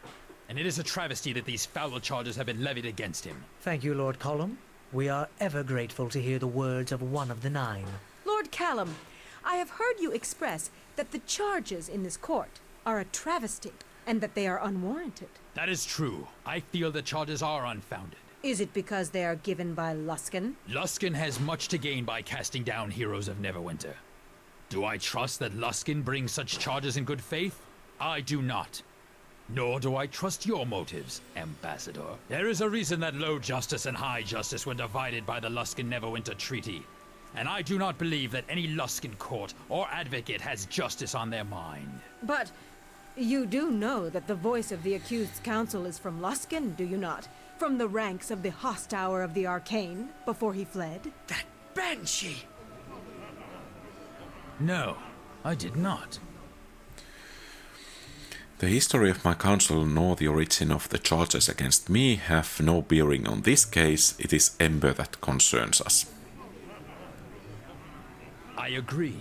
And it is a travesty that these foul charges have been levied against him. Thank you, Lord Column. We are ever grateful to hear the words of one of the nine. Lord Callum, I have heard you express that the charges in this court are a travesty and that they are unwarranted. That is true. I feel the charges are unfounded. Is it because they are given by Luskan? Luskan has much to gain by casting down heroes of Neverwinter. Do I trust that Luskan brings such charges in good faith? I do not. Nor do I trust your motives, Ambassador. There is a reason that Low Justice and High Justice were divided by the Luskan-Neverwinter Treaty, and I do not believe that any Luskan court or advocate has justice on their mind. But you do know that the voice of the accused's counsel is from Luskan, do you not? From the ranks of the Hostour of the Arcane, before he fled? That banshee! No, I did not. The history of my council nor the origin of the charges against me have no bearing on this case. It is Ember that concerns us. I agree.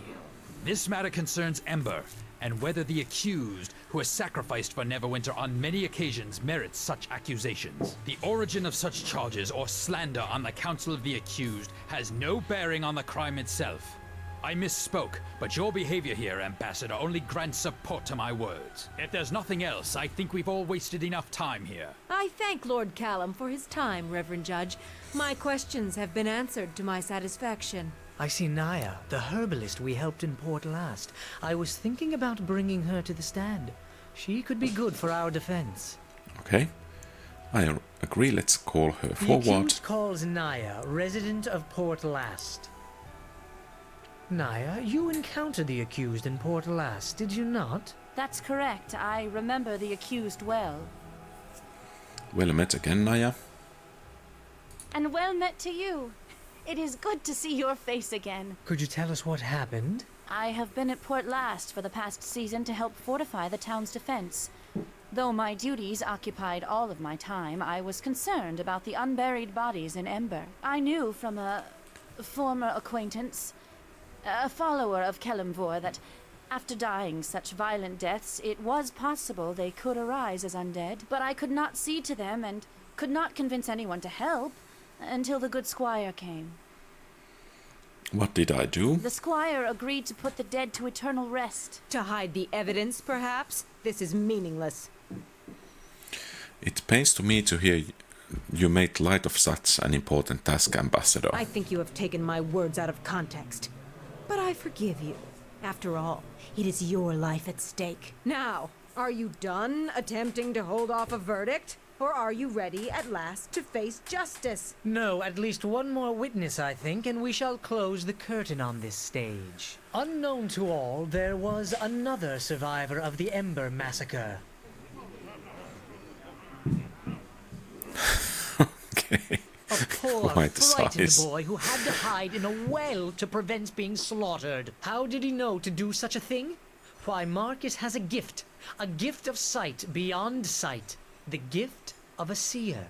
This matter concerns Ember, and whether the accused, who has sacrificed for Neverwinter on many occasions, merits such accusations. The origin of such charges or slander on the counsel of the accused has no bearing on the crime itself. I misspoke, but your behavior here, Ambassador, only grants support to my words. If there's nothing else, I think we've all wasted enough time here. I thank Lord Callum for his time, Reverend Judge. My questions have been answered to my satisfaction. I see Naya, the herbalist we helped in Port Llast. I was thinking about bringing her to the stand. She could be good for our defense. Okay. I agree, let's call her The forward. accused calls Naya, resident of Port Llast. Naya, you encountered the accused in Port Llast, did you not? That's correct. I remember the accused well. Well met again, Naya. And well met to you. It is good to see your face again. Could you tell us what happened? I have been at Port Llast for the past season to help fortify the town's defense. Though my duties occupied all of my time, I was concerned about the unburied bodies in Ember. I knew from a former acquaintance, a follower of Kelemvor, that after dying such violent deaths, it was possible they could arise as undead. But I could not see to them and could not convince anyone to help until the good squire came. What did I do? The squire agreed to put the dead to eternal rest. To hide the evidence, perhaps? This is meaningless. It pains to me to hear you made light of such an important task, Ambassador. I think you have taken my words out of context. But I forgive you. After all, it is your life at stake. Now, are you done attempting to hold off a verdict? Or are you ready at last to face justice? No, at least one more witness, I think, and we shall close the curtain on this stage. Unknown to all, there was another survivor of the Ember massacre. Okay. A poor, Quite the frightened size. boy who had to hide in a well to prevent being slaughtered. How did he know to do such a thing? Why, Marcus has a gift of sight beyond sight, the gift of a seer.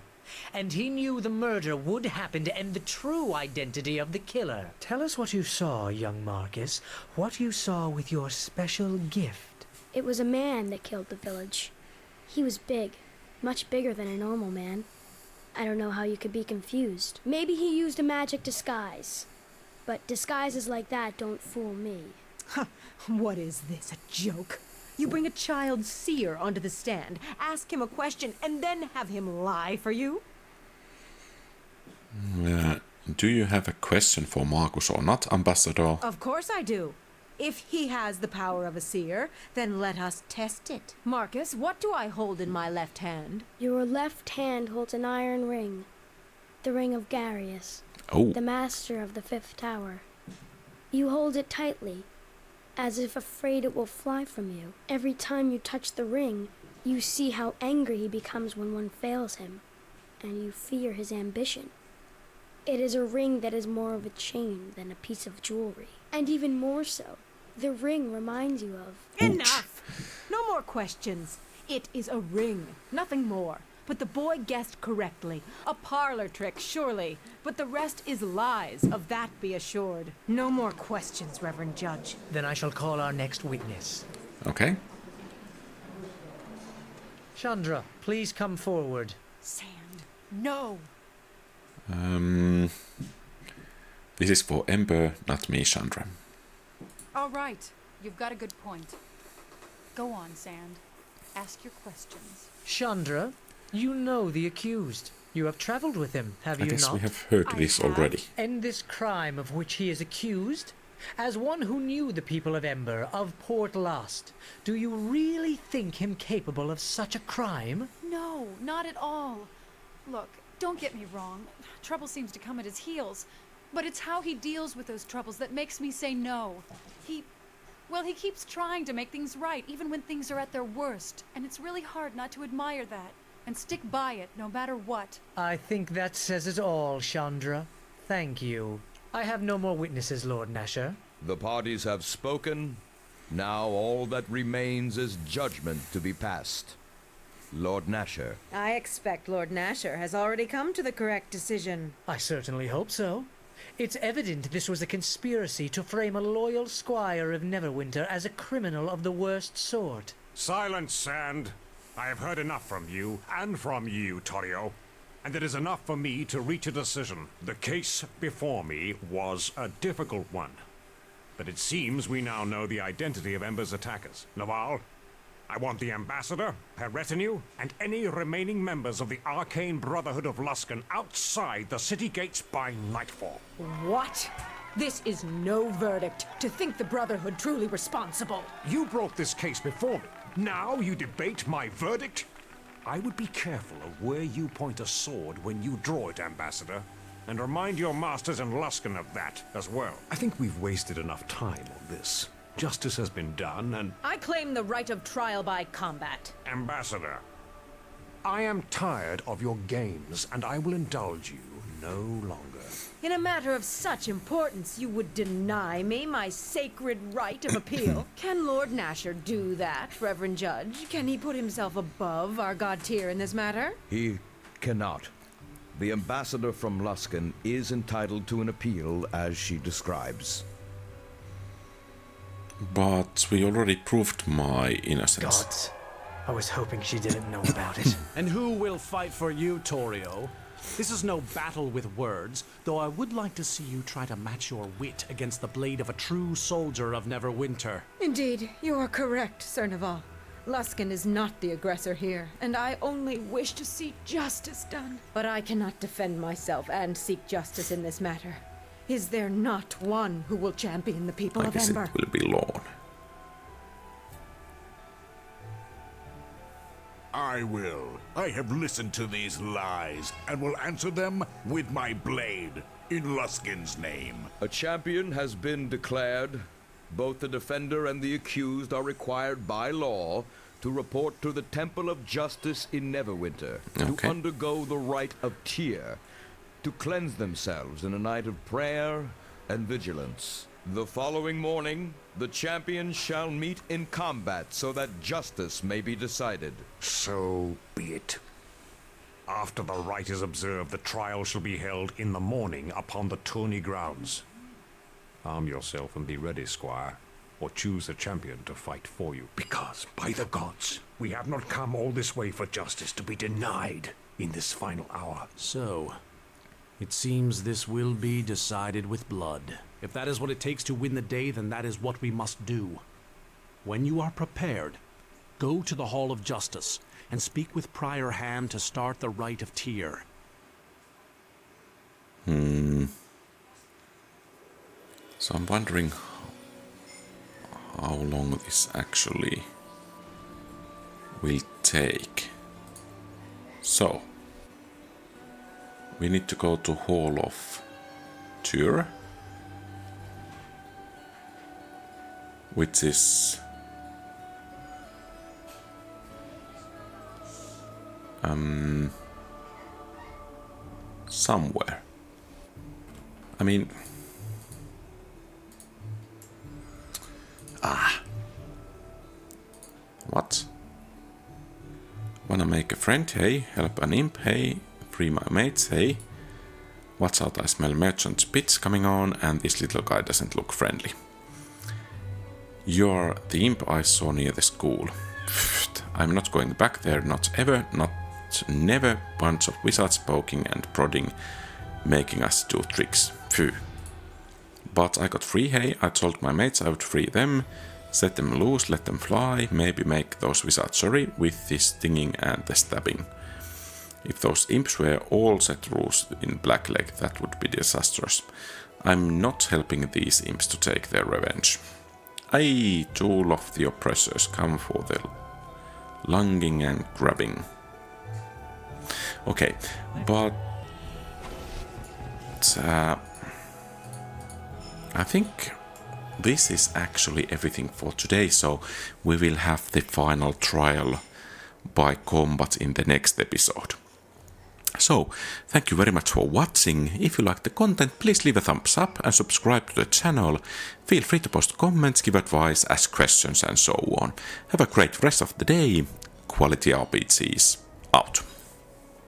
And he knew the murder would happen to end the true identity of the killer. Tell us what you saw, young Marcus, what you saw with your special gift. It was a man that killed the village. He was big, much bigger than a normal man. I don't know how you could be confused. Maybe he used a magic disguise. But disguises like that don't fool me. What is this, a joke? You bring a child seer onto the stand, ask him a question, and then have him lie for you? Do you have a question for Marcus or not, Ambassador? Of course I do. If he has the power of a seer, then let us test it. Marcus, what do I hold in my left hand? Your left hand holds an iron ring. The ring of Garius. Oh. The master of the fifth tower. You hold it tightly, as if afraid it will fly from you. Every time you touch the ring, you see how angry he becomes when one fails him, and you fear his ambition. It is a ring that is more of a chain than a piece of jewelry. And even more so, the ring reminds you of... Enough! No more questions. It is a ring, nothing more. But the boy guessed correctly. A parlor trick, surely. But the rest is lies, of that be assured. No more questions, Reverend Judge. Then I shall call our next witness. Okay. Chandra, please come forward. Sand. No. This is for Ember, not me, Chandra. All right. You've got a good point. Go on, Sand. Ask your questions. Chandra, you know the accused. You have traveled with him, have you not? I guess we have heard this already. And this crime of which he is accused? As one who knew the people of Ember, of Port Llast, do you really think him capable of such a crime? No, not at all. Look, don't get me wrong. Trouble seems to come at his heels. But it's how he deals with those troubles that makes me say no. He keeps trying to make things right, even when things are at their worst. And it's really hard not to admire that. And stick by it, no matter what. I think that says it all, Chandra. Thank you. I have no more witnesses, Lord Nasher. The parties have spoken. Now all that remains is judgment to be passed. Lord Nasher. I expect Lord Nasher has already come to the correct decision. I certainly hope so. It's evident this was a conspiracy to frame a loyal squire of Neverwinter as a criminal of the worst sort. Silence, Sand. I have heard enough from you, and from you, Torio. And it is enough for me to reach a decision. The case before me was a difficult one. But it seems we now know the identity of Ember's attackers. Naval, I want the ambassador, her retinue, and any remaining members of the Arcane Brotherhood of Luskan outside the city gates by nightfall. What? This is no verdict. To think the Brotherhood truly responsible. You brought this case before me. Now you debate my verdict? I would be careful of where you point a sword when you draw it, Ambassador. And remind your masters in Luskan of that as well. I think we've wasted enough time on this. Justice has been done, and... I claim the right of trial by combat. Ambassador, I am tired of your games, and I will indulge you no longer. In a matter of such importance, you would deny me my sacred right of appeal? Can Lord Nasher do that, Reverend Judge? Can he put himself above our god Tyr in this matter? He cannot. The ambassador from Luskan is entitled to an appeal as she describes. But we already proved my innocence. Gods. I was hoping she didn't know about it. And who will fight for you, Torio? This is no battle with words, though I would like to see you try to match your wit against the blade of a true soldier of Neverwinter. Indeed, you are correct, Sir Naval. Luskan is not the aggressor here, and I only wish to see justice done. But I cannot defend myself and seek justice in this matter. Is there not one who will champion the people I of guess Ember? it will be Lorne. I will. I have listened to these lies and will answer them with my blade in Luskin's name. A champion has been declared. Both the defender and the accused are required by law to report to the Temple of Justice in Neverwinter, to undergo the rite of Tyr, to cleanse themselves in a night of prayer and vigilance. The following morning, the champions shall meet in combat so that justice may be decided. So be it. After the rite is observed, the trial shall be held in the morning upon the tourney grounds. Arm yourself and be ready, Squire, or choose a champion to fight for you. Because, by the gods, we have not come all this way for justice to be denied in this final hour. So, it seems this will be decided with blood. If that is what it takes to win the day, then that is what we must do. When you are prepared, go to the Hall of Justice and speak with Prior Ham to start the rite of Tyr. So I'm wondering how long this actually will take. So, we need to go to Hall of Tyr, which is somewhere. I mean... What? Wanna make a friend? Hey. Help an imp? Hey. Free my mates? Hey. Watch out, I smell merchant's bits coming on, and this little guy doesn't look friendly. You're the imp I saw near the school. Pfft, I'm not going back there, not ever, not never. Bunch of wizards poking and prodding, making us do tricks. Phew. But I got free hay, I told my mates I would free them, set them loose, let them fly, maybe make those wizards sorry with the stinging and the stabbing. If those imps were all set loose in Blackleg, that would be disastrous. I'm not helping these imps to take their revenge. Aye, tool of the oppressors, come for the lunging and grabbing. Okay, but... I think this is actually everything for today, so we will have the final trial by combat in the next episode. So, thank you very much for watching. If you like the content, please leave a thumbs up and subscribe to the channel. Feel free to post comments, give advice, ask questions and so on. Have a great rest of the day. QualityRPGs out.